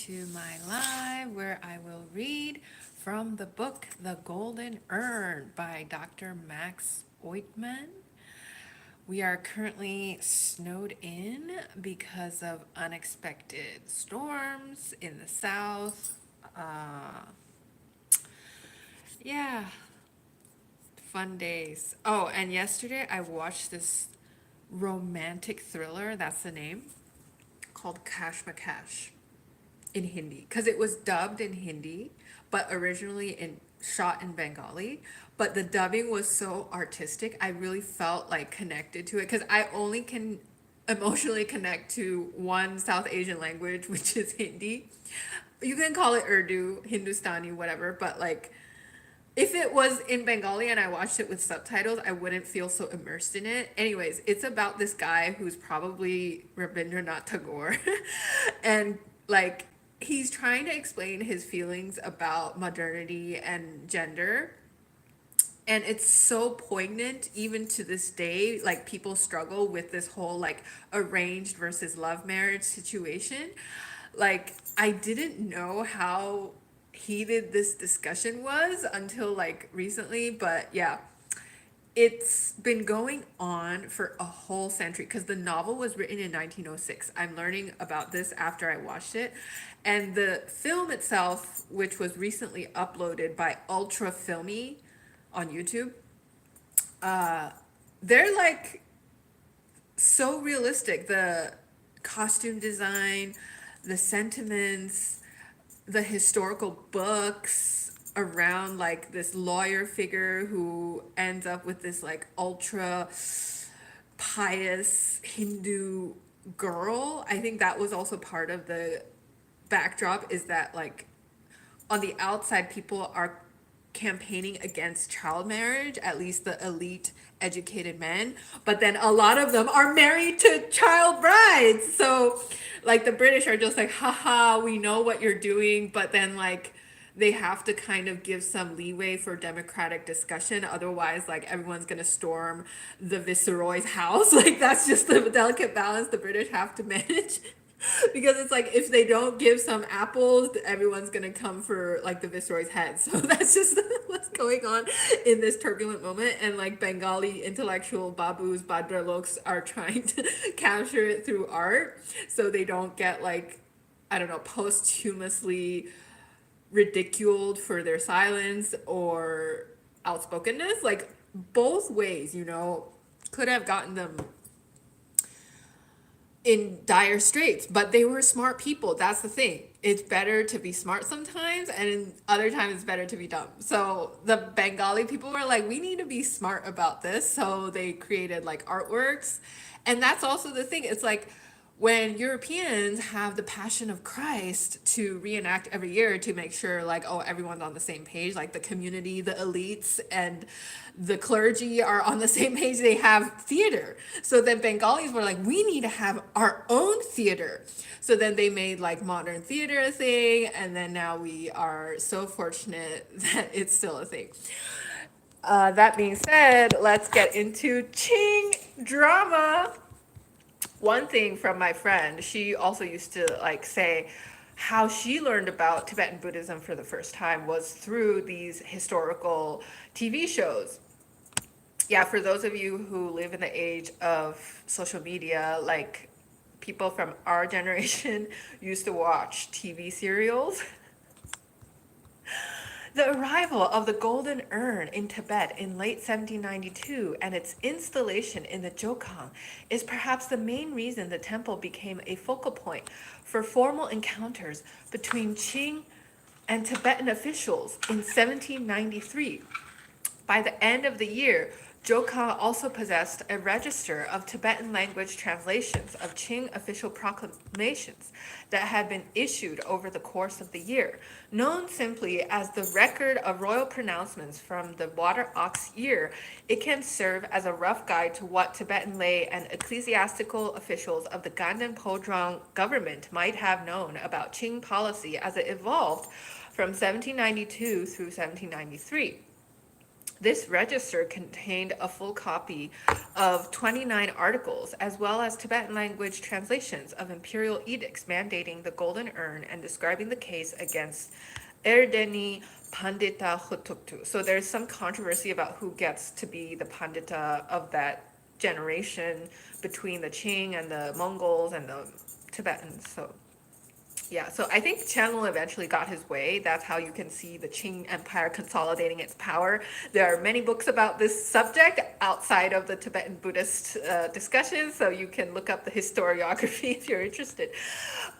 to my live where I will read from the book The Golden Urn by Dr. Max Oidtmann. We are currently snowed in because of unexpected storms in the south. Yeah, fun days. Oh, and yesterday I watched this romantic thriller, that's the name, called Cash Makash in Hindi because it was dubbed in Hindi, but originally shot in Bengali. But the dubbing was so artistic, I really felt like connected to it because I only can emotionally connect to one South Asian language, which is Hindi. You can call it Urdu, Hindustani, whatever, but like if it was in Bengali and I watched it with subtitles, I wouldn't feel so immersed in it. Anyways, it's about this guy who's probably Rabindranath Tagore. And like he's trying to explain his feelings about modernity and gender. And it's so poignant even to this day. Like people struggle with this whole like arranged versus love marriage situation. Like I didn't know how heated this discussion was until like recently, but yeah, it's been going on for a whole century because the novel was written in 1906. I'm learning about this after I watched it. And the film itself, which was recently uploaded by Ultra Filmy on YouTube, they're like so realistic. The costume design, the sentiments, the historical books around like this lawyer figure who ends up with this like ultra pious Hindu girl. I think that was also part of the backdrop, is that like on the outside people are campaigning against child marriage, at least the elite educated men, but then a lot of them are married to child brides. So like the British are just like, haha, we know what you're doing, but then like they have to kind of give some leeway for democratic discussion, otherwise like everyone's gonna storm the viceroy's house. Like that's just the delicate balance the British have to manage. Because it's like if they don't give some apples, everyone's gonna come for like the viceroy's head. So that's just what's going on in this turbulent moment. And like Bengali intellectual babus, badraloks are trying to capture it through art, so they don't get like, I don't know, posthumously ridiculed for their silence or outspokenness. Like both ways, could have gotten them in dire straits, but they were smart people. That's the thing. It's better to be smart sometimes, and in other times it's better to be dumb. So the Bengali people were like, we need to be smart about this. So they created like artworks. And that's also the thing. It's like when Europeans have the Passion of Christ to reenact every year to make sure like, oh, everyone's on the same page, like the community, the elites, and the clergy are on the same page, they have theater. So then Bengalis were like, we need to have our own theater. So then they made like modern theater a thing, and then now we are so fortunate that it's still a thing. That being said, let's get into Qing drama. One thing from my friend, she also used to like say how she learned about Tibetan Buddhism for the first time was through these historical TV shows. Yeah, for those of you who live in the age of social media, like people from our generation used to watch TV serials. The arrival of the Golden Urn in Tibet in late 1792 and its installation in the Jokang is perhaps the main reason the temple became a focal point for formal encounters between Qing and Tibetan officials in 1793. By the end of the year, Jokang also possessed a register of Tibetan language translations of Qing official proclamations that had been issued over the course of the year. Known simply as the Record of Royal Pronouncements from the Water Ox Year, it can serve as a rough guide to what Tibetan lay and ecclesiastical officials of the Ganden Podrong government might have known about Qing policy as it evolved from 1792 through 1793. This register contained a full copy of 29 articles, as well as Tibetan language translations of imperial edicts mandating the Golden Urn and describing the case against Erdeni Pandita Hutuktu. So there's some controversy about who gets to be the Pandita of that generation between the Qing and the Mongols and the Tibetans. So yeah, so I think Qianlong eventually got his way. That's how you can see the Qing Empire consolidating its power. There are many books about this subject outside of the Tibetan Buddhist discussions, so you can look up the historiography if you're interested.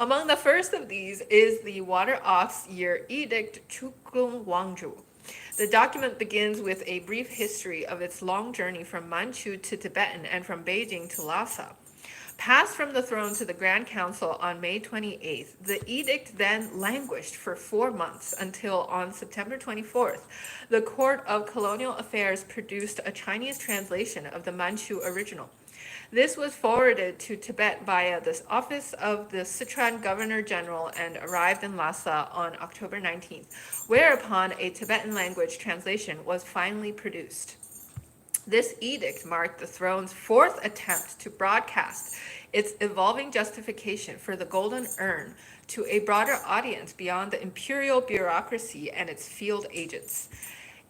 Among the first of these is the Water Ox Year Edict Chuklung Wangju. The document begins with a brief history of its long journey from Manchu to Tibetan and from Beijing to Lhasa. Passed from the throne to the Grand Council on May 28th, the edict then languished for 4 months until on September 24th, the Court of Colonial Affairs produced a Chinese translation of the Manchu original. This was forwarded to Tibet via the office of the Sichuan Governor General and arrived in Lhasa on October 19th, whereupon a Tibetan language translation was finally produced. This edict marked the throne's fourth attempt to broadcast its evolving justification for the Golden Urn to a broader audience beyond the imperial bureaucracy and its field agents.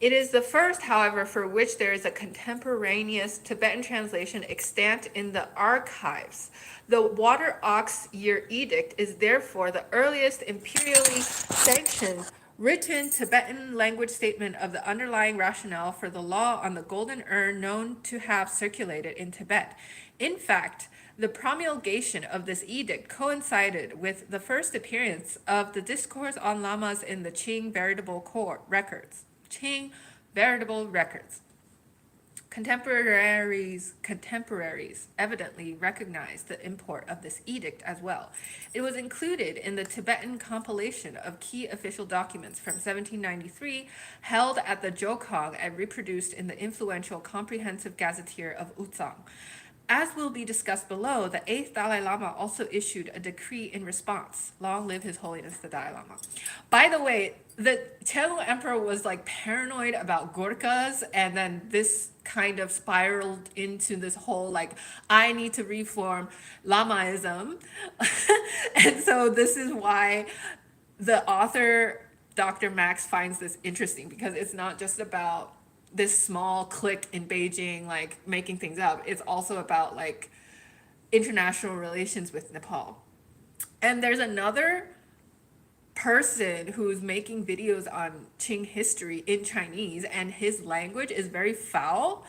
It is the first, however, for which there is a contemporaneous Tibetan translation extant in the archives. The Water Ox Year Edict is therefore the earliest imperially sanctioned written Tibetan language statement of the underlying rationale for the law on the Golden Urn known to have circulated in Tibet. In fact, the promulgation of this edict coincided with the first appearance of the Discourse on Lamas in the Qing Veritable Records. Qing Veritable Records. Contemporaries evidently recognized the import of this edict as well. It was included in the Tibetan compilation of key official documents from 1793, held at the Jokong and reproduced in the influential Comprehensive Gazetteer of Uzang. As will be discussed below, the 8th Dalai Lama also issued a decree in response. Long live His Holiness the Dalai Lama. By the way, the Qianlong Emperor was like paranoid about Gurkhas, and then this kind of spiraled into this whole like, I need to reform Lamaism. And so this is why the author, Dr. Max, finds this interesting, because it's not just about this small clique in Beijing, like making things up. It's also about like international relations with Nepal. And there's another person who's making videos on Qing history in Chinese, and his language is very foul.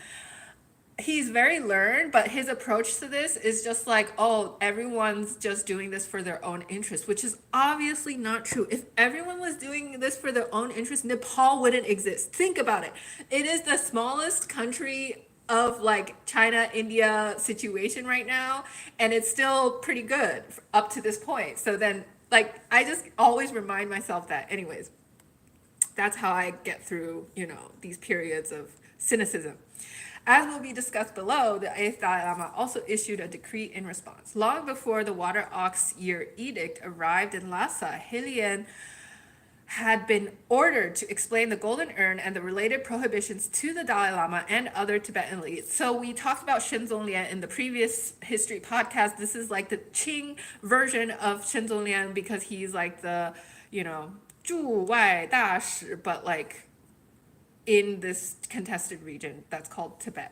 He's very learned, but his approach to this is just like, oh, everyone's just doing this for their own interest, which is obviously not true. If everyone was doing this for their own interest, Nepal wouldn't exist. Think about it. It is the smallest country of like China, India situation right now, and it's still pretty good up to this point. So then, like, I just always remind myself that. Anyways, that's how I get through, these periods of cynicism. As will be discussed below, the 8th Dalai Lama also issued a decree in response. Long before the Water Ox Year Edict arrived in Lhasa, Helian had been ordered to explain the Golden Urn and the related prohibitions to the Dalai Lama and other Tibetan elites. So we talked about Shenzong in the previous history podcast. This is like the Qing version of Shenzong, because he's like the, 驻外大使, but like in this contested region that's called Tibet.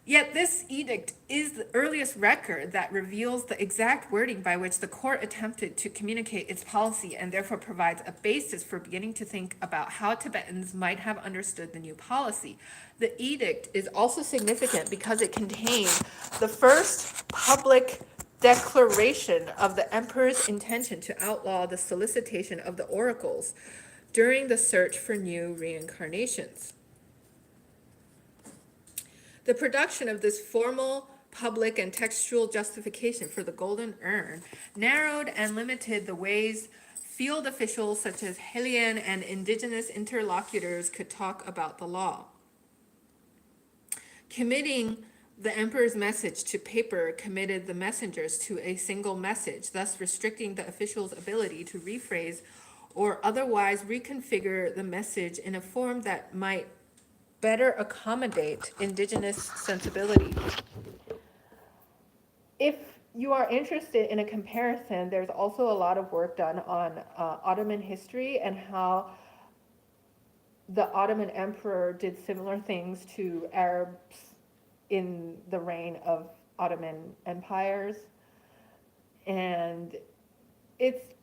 Yet this edict is the earliest record that reveals the exact wording by which the court attempted to communicate its policy, and therefore provides a basis for beginning to think about how Tibetans might have understood the new policy. The edict is also significant because it contains the first public declaration of the emperor's intention to outlaw the solicitation of the oracles during the search for new reincarnations. The production of this formal, public, and textual justification for the Golden Urn narrowed and limited the ways field officials such as Helian and indigenous interlocutors could talk about the law. Committing the emperor's message to paper committed the messengers to a single message, thus restricting the official's ability to rephrase or otherwise reconfigure the message in a form that might better accommodate indigenous sensibility. If you are interested in a comparison, there's also a lot of work done on Ottoman history and how the Ottoman emperor did similar things to Arabs in the reign of Ottoman empires. And it's,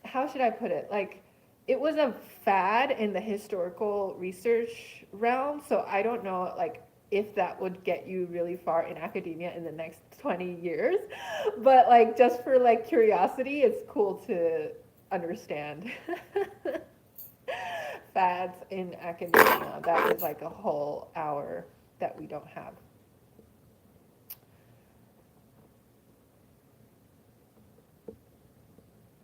how should I put it? Like, it was a fad in the historical research realm, so I don't know, like, if that would get you really far in academia in the next 20 years. But like, just for like curiosity, it's cool to understand fads in academia. That is like a whole hour that we don't have.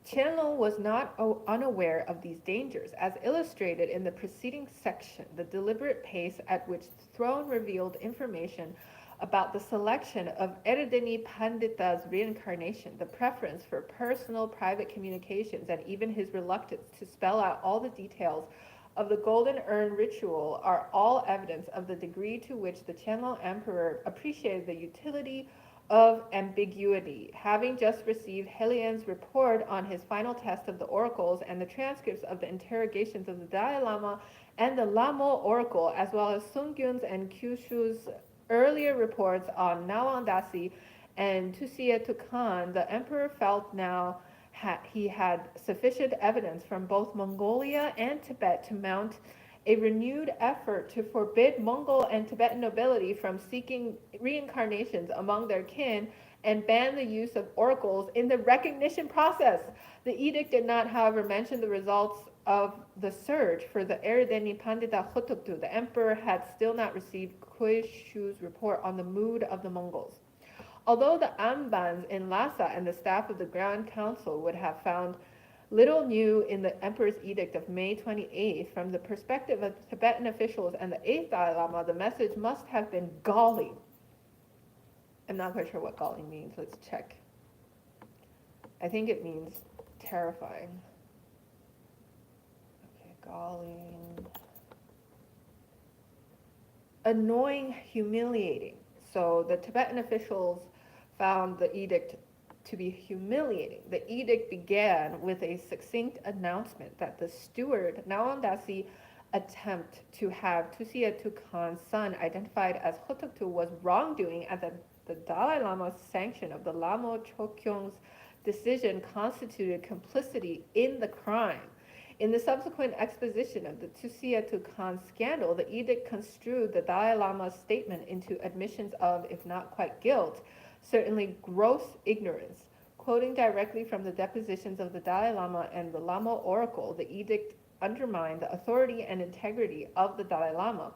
Qianlong was not unaware of these dangers, as illustrated in the preceding section. The deliberate pace at which the throne revealed information about the selection of Erdeni Pandita's reincarnation, the preference for personal private communications, and even his reluctance to spell out all the details of the Golden Urn ritual are all evidence of the degree to which the Qianlong emperor appreciated the utility of ambiguity. Having just received Helian's report on his final test of the oracles and the transcripts of the interrogations of the Dalai Lama and the Lamo oracle, as well as Sungyun's and Kyushu's earlier reports on Nawang Dasi and Tusia Tukan, the emperor felt now he had sufficient evidence from both Mongolia and Tibet to mount a renewed effort to forbid Mongol and Tibetan nobility from seeking reincarnations among their kin and ban the use of oracles in the recognition process. The edict did not, however, mention the results of the search for the Erideni Pandita Khotoktu. The emperor had still not received Kuishu's report on the mood of the Mongols. Although the Ambans in Lhasa and the staff of the Grand Council would have found little new in the emperor's edict of May 28th, from the perspective of Tibetan officials and the 8th Dalai Lama, the message must have been galling. I'm not quite sure what galling means. Let's check. I think it means terrifying. Okay, galling. Annoying, humiliating. So the Tibetan officials found the edict to be humiliating. The edict began with a succinct announcement that the steward, Nawang Dasi, attempt to have Tusia Tukan's son identified as Khotoktu was wrongdoing, and that the Dalai Lama's sanction of the Lamo Chokyong's decision constituted complicity in the crime. In the subsequent exposition of the Tusia Tukan scandal, the edict construed the Dalai Lama's statement into admissions of, if not quite guilt, certainly gross ignorance. Quoting directly from the depositions of the Dalai Lama and the Lama oracle, the edict undermined the authority and integrity of the Dalai Lama.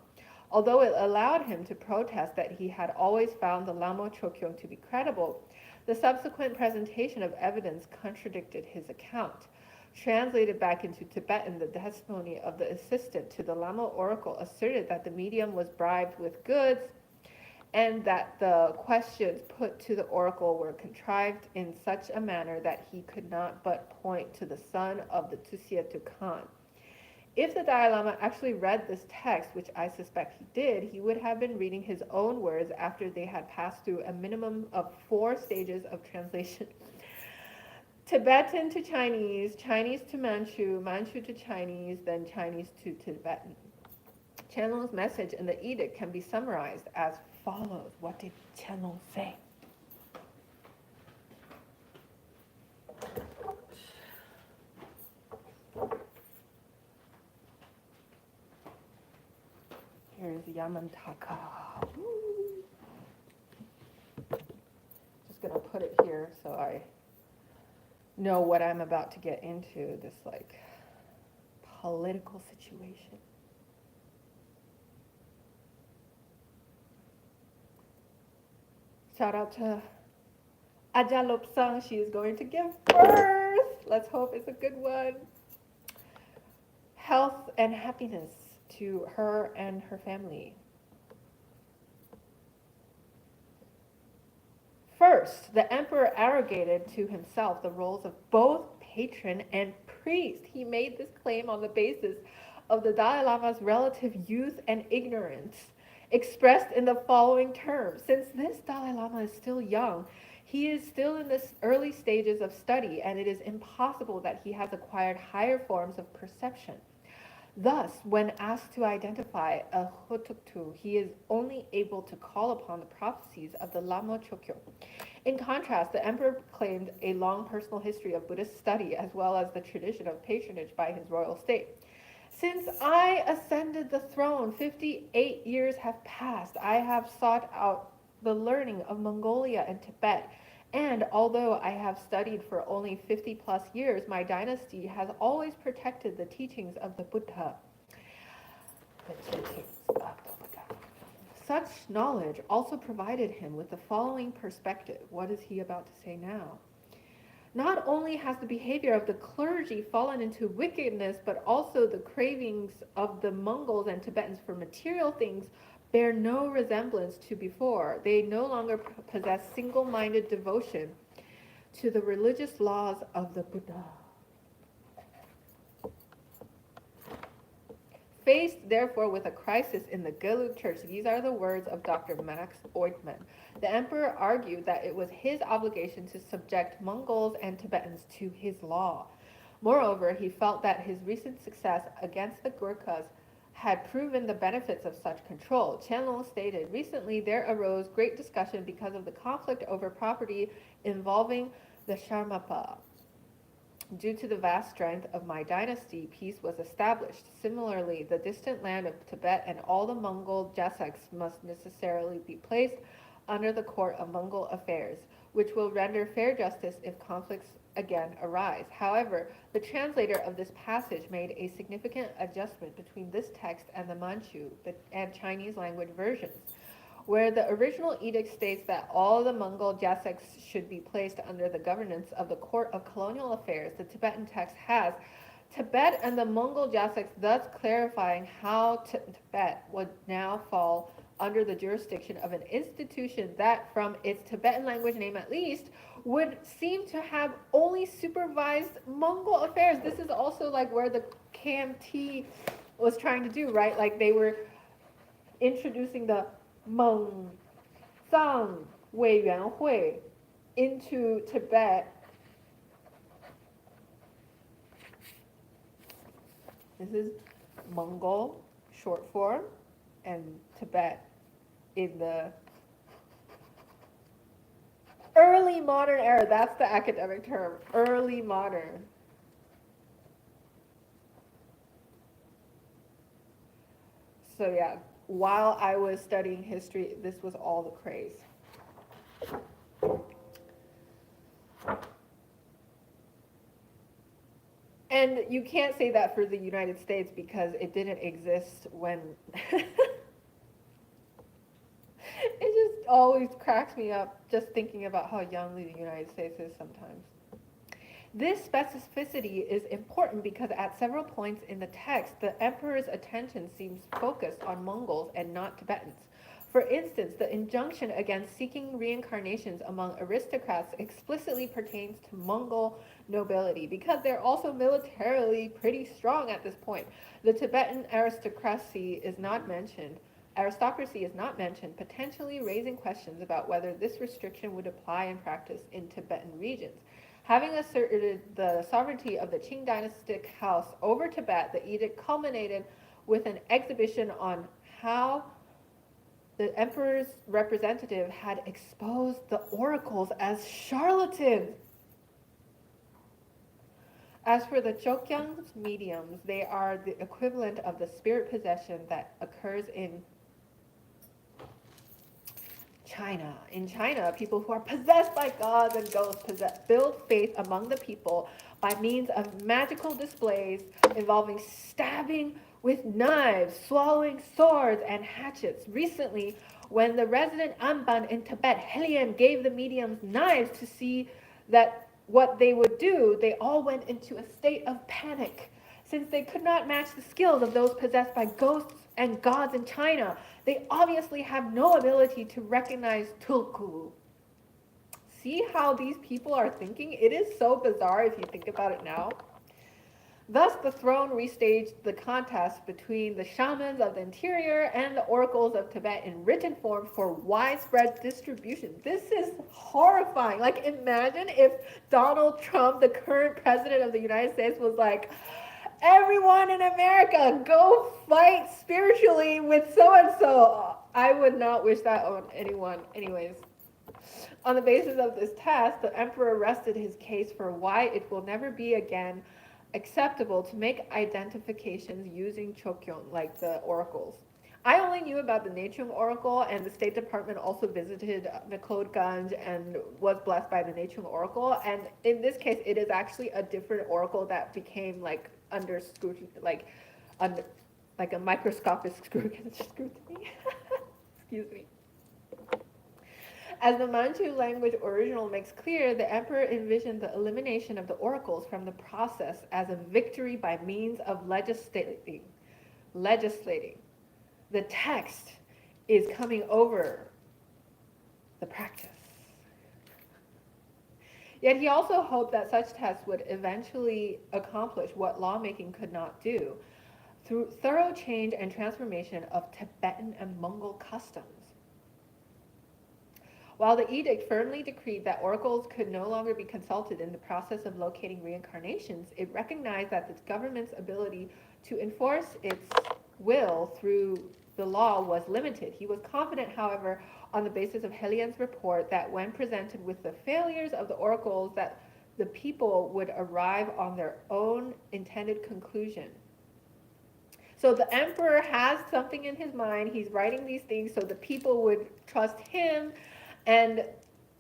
Although it allowed him to protest that he had always found the Lama Chokyong to be credible, the subsequent presentation of evidence contradicted his account. Translated back into Tibetan, the testimony of the assistant to the Lama oracle asserted that the medium was bribed with goods and that the questions put to the oracle were contrived in such a manner that he could not but point to the son of the Tusia Tukan. If the Dalai Lama actually read this text, which I suspect he did, he would have been reading his own words after they had passed through a minimum of 4 stages of translation. Tibetan to Chinese, Chinese to Manchu, Manchu to Chinese, then Chinese to Tibetan. Qianlong's message in the edict can be summarized as follows. What did Qianlong say? Here's Yamantaka. Just gonna put it here so I know what I'm about to get into, this like political situation. Shout out to Ajalopsang. She is going to give birth. Let's hope it's a good one. Health and happiness to her and her family. First, the emperor arrogated to himself the roles of both patron and priest. He made this claim on the basis of the Dalai Lama's relative youth and ignorance, expressed in the following terms. Since this Dalai Lama is still young, he is still in the early stages of study, and it is impossible that he has acquired higher forms of perception. Thus, when asked to identify a Hotuktu, he is only able to call upon the prophecies of the Lama Chokyo. In contrast, the emperor claimed a long personal history of Buddhist study as well as the tradition of patronage by his royal state. Since I ascended the throne, 58 years have passed. I have sought out the learning of Mongolia and Tibet, and although I have studied for only 50 plus years, my dynasty has always protected the teachings of the Buddha. The teachings of the Buddha. Such knowledge also provided him with the following perspective. What is he about to say now? Not only has the behavior of the clergy fallen into wickedness, but also the cravings of the Mongols and Tibetans for material things bear no resemblance to before. They no longer possess single-minded devotion to the religious laws of the Buddha. Faced, therefore, with a crisis in the Gelug Church, these are the words of Dr. Max Oidtmann. The emperor argued that it was his obligation to subject Mongols and Tibetans to his law. Moreover, he felt that his recent success against the Gurkhas had proven the benefits of such control. Qianlong stated, recently there arose great discussion because of the conflict over property involving the Sharmapa. Due to the vast strength of my dynasty, peace was established. Similarly, the distant land of Tibet and all the Mongol Jassaks must necessarily be placed under the court of Mongol affairs, which will render fair justice if conflicts again arise. However, the translator of this passage made a significant adjustment between this text and the Manchu and Chinese language versions. Where the original edict states that all the Mongol Jassaks should be placed under the governance of the Court of Colonial Affairs, the Tibetan text has Tibet and the Mongol Jassaks, thus clarifying how Tibet would now fall under the jurisdiction of an institution that, from its Tibetan language name at least, would seem to have only supervised Mongol affairs. This is also like where the KMT was trying to do, right? Like they were introducing the Meng Zhang Wei Yuan Hui into Tibet. This is Mongol short form and Tibet in the early modern era. That's the academic term, early modern. So yeah, while I was studying history, this was all the craze. And you can't say that for the United States because it didn't exist when... It just always cracks me up just thinking about how young the United States is sometimes. This specificity is important because at several points in the text, the emperor's attention seems focused on Mongols and not Tibetans. For instance, the injunction against seeking reincarnations among aristocrats explicitly pertains to Mongol nobility because they're also militarily pretty strong at this point. The Tibetan aristocracy is not mentioned, potentially raising questions about whether this restriction would apply in practice in Tibetan regions. Having asserted the sovereignty of the Qing dynastic house over Tibet, the edict culminated with an exhibition on how the emperor's representative had exposed the oracles as charlatans. As for the Chokyang's mediums, they are the equivalent of the spirit possession that occurs in China. In China, people who are possessed by gods and ghosts build faith among the people by means of magical displays involving stabbing with knives, swallowing swords, and hatchets. Recently, when the resident Amban in Tibet, Helian, gave the mediums knives to see that what they would do, they all went into a state of panic. Since they could not match the skills of those possessed by ghosts and gods in China, they obviously have no ability to recognize Tulku. See how these people are thinking? It is so bizarre if you think about it now. Thus, the throne restaged the contest between the shamans of the interior and the oracles of Tibet in written form for widespread distribution. This is horrifying. Like, imagine if Donald Trump, the current president of the United States, was like, everyone in America, go fight spiritually with so and so. I would not wish that on anyone. Anyways, on the basis of this test, the emperor rested his case for why it will never be again acceptable to make identifications using Chokyong, like the oracles. I only knew about the Nechung oracle, and the State Department also visited Ganj and was blessed by the Nechung oracle. And in this case, it is actually a different oracle that became like under scrutiny, under like a microscopic scrutiny. Excuse me. As the Manchu language original makes clear, the emperor envisioned the elimination of the oracles from the process as a victory by means of legislating. The text is coming over the practice. Yet he also hoped that such tests would eventually accomplish what lawmaking could not do, through thorough change and transformation of Tibetan and Mongol customs. While the edict firmly decreed that oracles could no longer be consulted in the process of locating reincarnations, it recognized that the government's ability to enforce its will through the law was limited. He was confident, however, on the basis of Helian's report, that when presented with the failures of the oracles, that the people would arrive on their own intended conclusion. So the emperor has something in his mind. He's writing these things so the people would trust him. And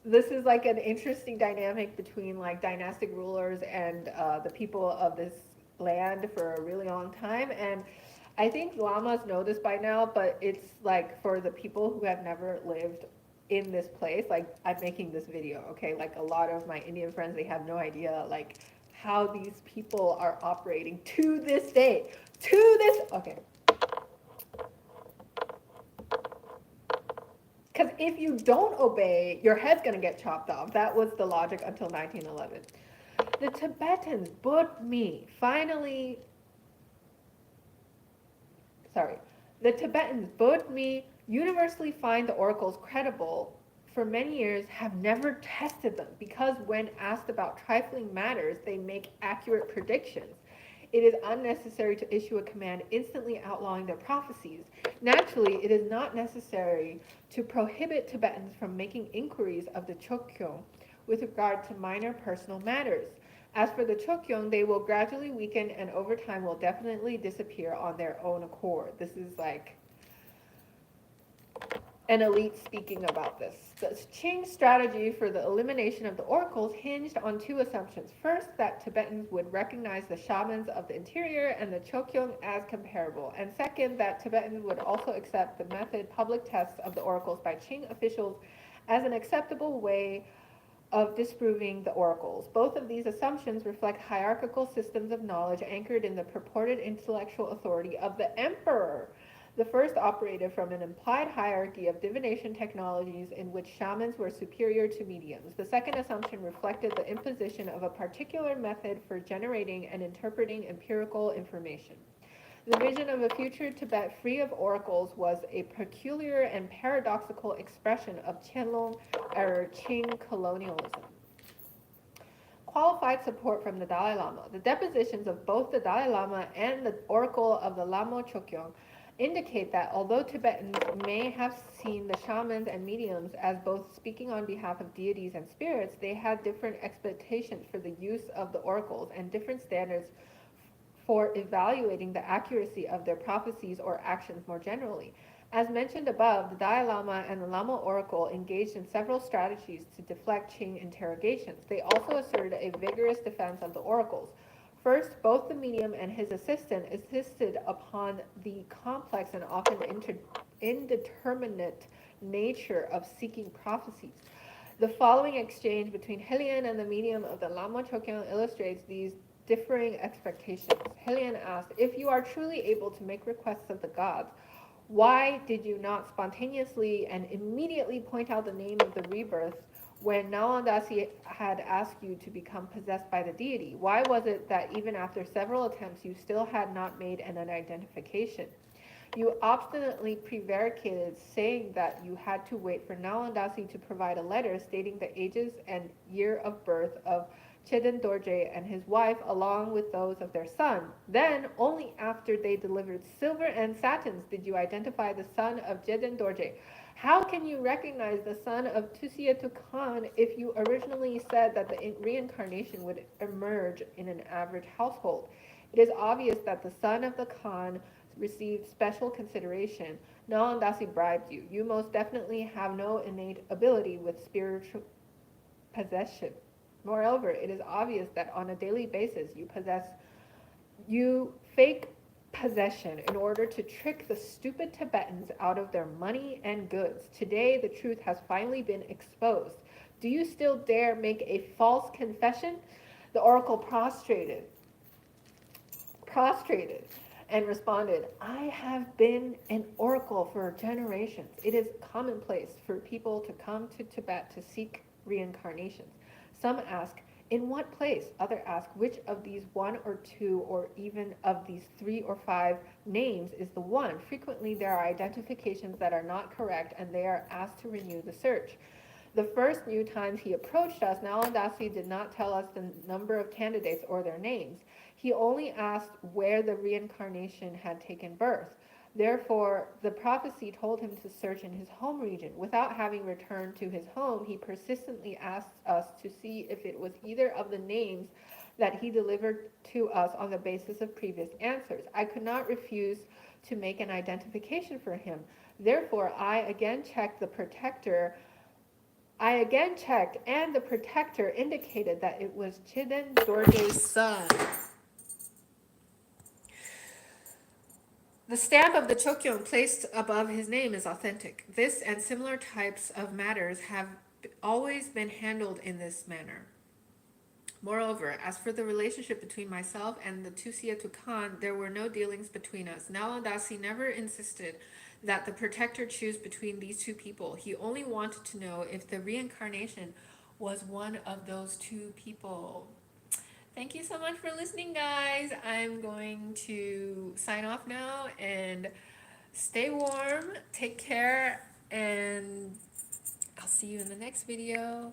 this is like an interesting dynamic between like dynastic rulers and the people of this land for a really long time. And I think lamas know this by now, but it's like for the people who have never lived in this place, like I'm making this video, okay? Like a lot of my Indian friends, they have no idea like how these people are operating to this day. Okay. Because if you don't obey, your head's going to get chopped off. That was the logic until 1911. The Tibetans, Bodmi universally find the oracles credible for many years, have never tested them because when asked about trifling matters, they make accurate predictions. It is unnecessary to issue a command instantly outlawing their prophecies. Naturally, it is not necessary to prohibit Tibetans from making inquiries of the Chokyong with regard to minor personal matters. As for the Chokyong, they will gradually weaken and over time will definitely disappear on their own accord. This is like an elite speaking about this. The Qing strategy for the elimination of the oracles hinged on two assumptions. First, that Tibetans would recognize the shamans of the interior and the Chokyong as comparable. And second, that Tibetans would also accept the method public tests of the oracles by Qing officials as an acceptable way of disproving the oracles. Both of these assumptions reflect hierarchical systems of knowledge anchored in the purported intellectual authority of the emperor. The first operated from an implied hierarchy of divination technologies in which shamans were superior to mediums. The second assumption reflected the imposition of a particular method for generating and interpreting empirical information. The vision of a future Tibet free of oracles was a peculiar and paradoxical expression of Qianlong era Qing colonialism. Qualified support from the Dalai Lama. The depositions of both the Dalai Lama and the oracle of the Lama Chokyong indicate that although Tibetans may have seen the shamans and mediums as both speaking on behalf of deities and spirits, they had different expectations for the use of the oracles and different standards for evaluating the accuracy of their prophecies or actions more generally. As mentioned above, the Dalai Lama and the Lama oracle engaged in several strategies to deflect Qing interrogations. They also asserted a vigorous defense of the oracles. First, both the medium and his assistant insisted upon the complex and often indeterminate nature of seeking prophecies. The following exchange between Helian and the medium of the Lama Chokyong illustrates these differing expectations. Helian asked, "If you are truly able to make requests of the gods, why did you not spontaneously and immediately point out the name of the rebirth when Nalandasi had asked you to become possessed by the deity? Why was it that even after several attempts you still had not made an identification? You obstinately prevaricated, saying that you had to wait for Nalandasi to provide a letter stating the ages and year of birth of Cheden Dorje and his wife, along with those of their son. Then, only after they delivered silver and satins did you identify the son of Cheden Dorje. How can you recognize the son of Tusiatu Khan if you originally said that the reincarnation would emerge in an average household? It is obvious that the son of the Khan received special consideration. Nalandasi bribed you. You most definitely have no innate ability with spiritual possession. Moreover, it is obvious that on a daily basis you fake possession in order to trick the stupid Tibetans out of their money and goods. Today, the truth has finally been exposed. Do you still dare make a false confession? The oracle prostrated, and responded, I have been an oracle for generations. It is commonplace for people to come to Tibet to seek reincarnations. Some ask, in what place? Others ask, which of these one or two, or even of these 3 or 5 names is the one? Frequently, there are identifications that are not correct, and they are asked to renew the search. The first few times he approached us, Nalandasi did not tell us the number of candidates or their names. He only asked where the reincarnation had taken birth. Therefore, the prophecy told him to search in his home region. Without having returned to his home, he persistently asked us to see if it was either of the names that he delivered to us on the basis of previous answers. I could not refuse to make an identification for him. Therefore, I again checked, and the protector indicated that it was Chiden Dorje's son. The stamp of the Chokyon placed above his name is authentic. This and similar types of matters have always been handled in this manner. Moreover, as for the relationship between myself and the Tusiatu Khan, there were no dealings between us. Nalandasi never insisted that the protector choose between these two people. He only wanted to know if the reincarnation was one of those two people. Thank you so much for listening, guys. I'm going to sign off now and stay warm, take care, and I'll see you in the next video.